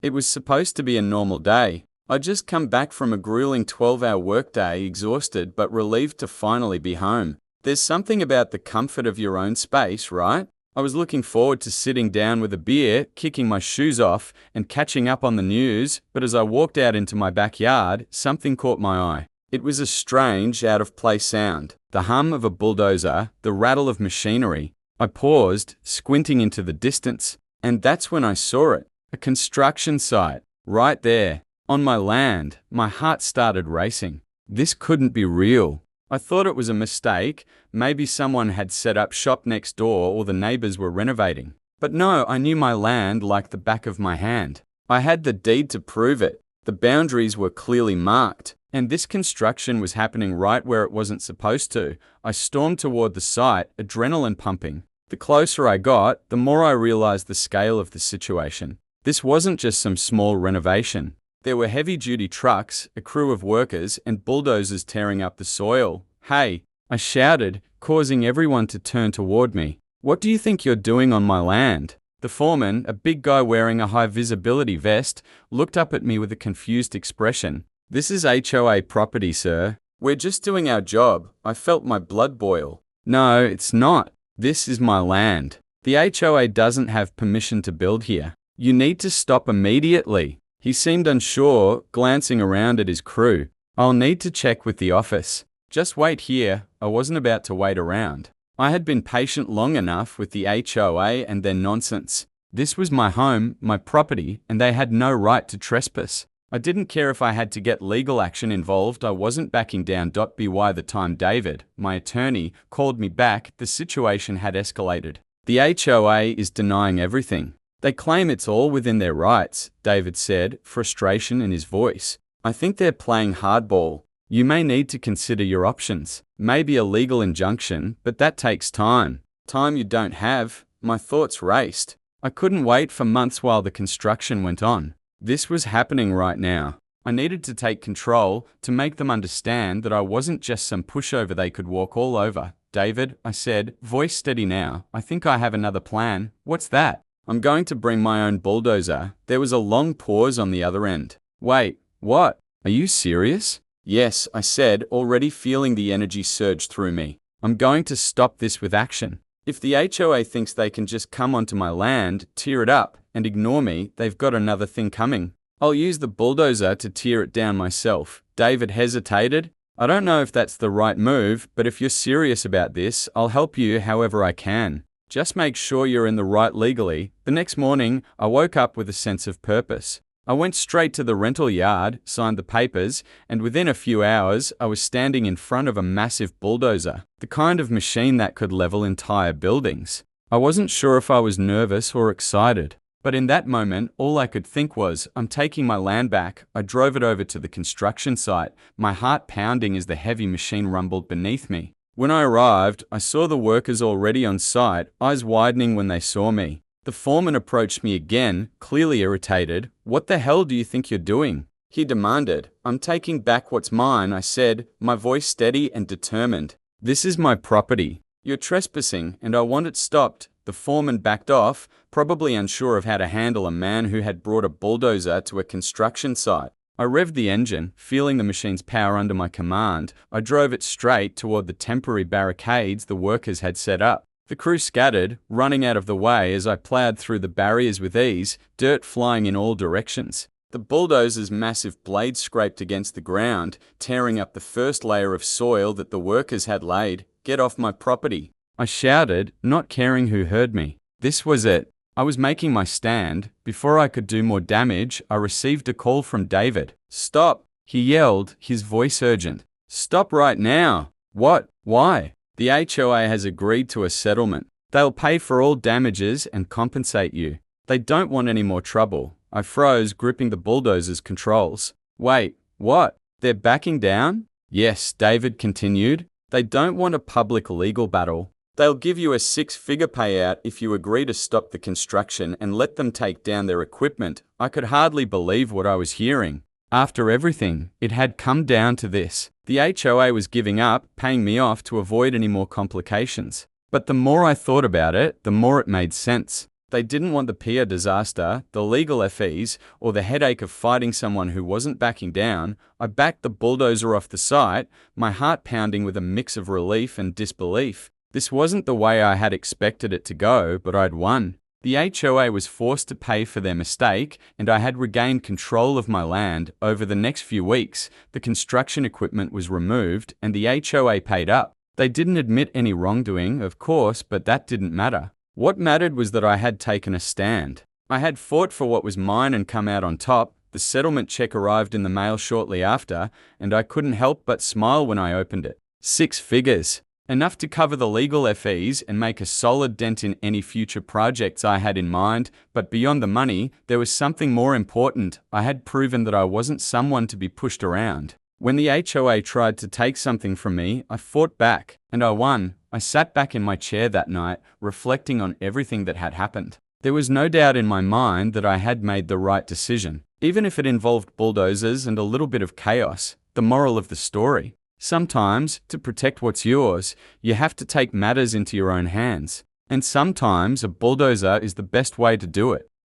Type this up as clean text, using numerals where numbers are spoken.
It was supposed to be a normal day. I'd just come back from a grueling 12-hour workday, exhausted but relieved to finally be home. There's something about the comfort of your own space, right? I was looking forward to sitting down with a beer, kicking my shoes off, and catching up on the news, but as I walked out into my backyard, something caught my eye. It was a strange, out-of-place sound. The hum of a bulldozer, the rattle of machinery. I paused, squinting into the distance, and that's when I saw it. A construction site, right there, on my land. My heart started racing. This couldn't be real. I thought it was a mistake. Maybe someone had set up shop next door or the neighbors were renovating. But no, I knew my land like the back of my hand. I had the deed to prove it. The boundaries were clearly marked, and this construction was happening right where it wasn't supposed to. I stormed toward the site, adrenaline pumping. The closer I got, the more I realized the scale of the situation. This wasn't just some small renovation. There were heavy-duty trucks, a crew of workers, and bulldozers tearing up the soil. "Hey!" I shouted, causing everyone to turn toward me. "What do you think you're doing on my land?" The foreman, a big guy wearing a high-visibility vest, looked up at me with a confused expression. "This is HOA property, sir. We're just doing our job." I felt my blood boil. "No, it's not. This is my land. The HOA doesn't have permission to build here. You need to stop immediately." He seemed unsure, glancing around at his crew. "I'll need to check with the office." "Just wait here." I wasn't about to wait around. I had been patient long enough with the HOA and their nonsense. This was my home, my property, and they had no right to trespass. I didn't care if I had to get legal action involved. I wasn't backing down. By the time David, my attorney, called me back, the situation had escalated. "The HOA is denying everything. They claim it's all within their rights," David said, frustration in his voice. "I think they're playing hardball. You may need to consider your options. Maybe a legal injunction, but that takes time. Time you don't have." My thoughts raced. I couldn't wait for months while the construction went on. This was happening right now. I needed to take control, to make them understand that I wasn't just some pushover they could walk all over. "David," I said, voice steady now, "I think I have another plan." "What's that?" "I'm going to bring my own bulldozer." There was a long pause on the other end. "Wait, what? Are you serious?" "Yes," I said, already feeling the energy surge through me. "I'm going to stop this with action. If the HOA thinks they can just come onto my land, tear it up, and ignore me, they've got another thing coming. I'll use the bulldozer to tear it down myself." David hesitated. "I don't know if that's the right move, but if you're serious about this, I'll help you however I can. Just make sure you're in the right legally." The next morning, I woke up with a sense of purpose. I went straight to the rental yard, signed the papers, and within a few hours, I was standing in front of a massive bulldozer, the kind of machine that could level entire buildings. I wasn't sure if I was nervous or excited, but in that moment, all I could think was, I'm taking my land back. I drove it over to the construction site, my heart pounding as the heavy machine rumbled beneath me. When I arrived, I saw the workers already on site, eyes widening when they saw me. The foreman approached me again, clearly irritated. "What the hell do you think you're doing?" he demanded. "I'm taking back what's mine," I said, my voice steady and determined. "This is my property. You're trespassing, and I want it stopped." The foreman backed off, probably unsure of how to handle a man who had brought a bulldozer to a construction site. I revved the engine, feeling the machine's power under my command. I drove it straight toward the temporary barricades the workers had set up. The crew scattered, running out of the way as I plowed through the barriers with ease, dirt flying in all directions. The bulldozer's massive blades scraped against the ground, tearing up the first layer of soil that the workers had laid. "Get off my property!" I shouted, not caring who heard me. This was it. I was making my stand. Before I could do more damage, I received a call from David. "Stop!" he yelled, his voice urgent. "Stop right now!" "What? Why?" "The HOA has agreed to a settlement. They'll pay for all damages and compensate you. They don't want any more trouble." I froze, gripping the bulldozer's controls. "Wait, what? They're backing down?" "Yes," David continued. "They don't want a public legal battle. They'll give you a six-figure payout if you agree to stop the construction and let them take down their equipment." I could hardly believe what I was hearing. After everything, it had come down to this. The HOA was giving up, paying me off to avoid any more complications. But the more I thought about it, the more it made sense. They didn't want the peer disaster, the legal fees, or the headache of fighting someone who wasn't backing down. I backed the bulldozer off the site, my heart pounding with a mix of relief and disbelief. This wasn't the way I had expected it to go, but I'd won. The HOA was forced to pay for their mistake, and I had regained control of my land. Over the next few weeks, the construction equipment was removed, and the HOA paid up. They didn't admit any wrongdoing, of course, but that didn't matter. What mattered was that I had taken a stand. I had fought for what was mine and come out on top. The settlement check arrived in the mail shortly after, and I couldn't help but smile when I opened it. 6 figures. Enough to cover the legal fees and make a solid dent in any future projects I had in mind, but beyond the money, there was something more important. I had proven that I wasn't someone to be pushed around. When the HOA tried to take something from me, I fought back, and I won. I sat back in my chair that night, reflecting on everything that had happened. There was no doubt in my mind that I had made the right decision, even if it involved bulldozers and a little bit of chaos. The moral of the story: sometimes, to protect what's yours, you have to take matters into your own hands. And sometimes a bulldozer is the best way to do it.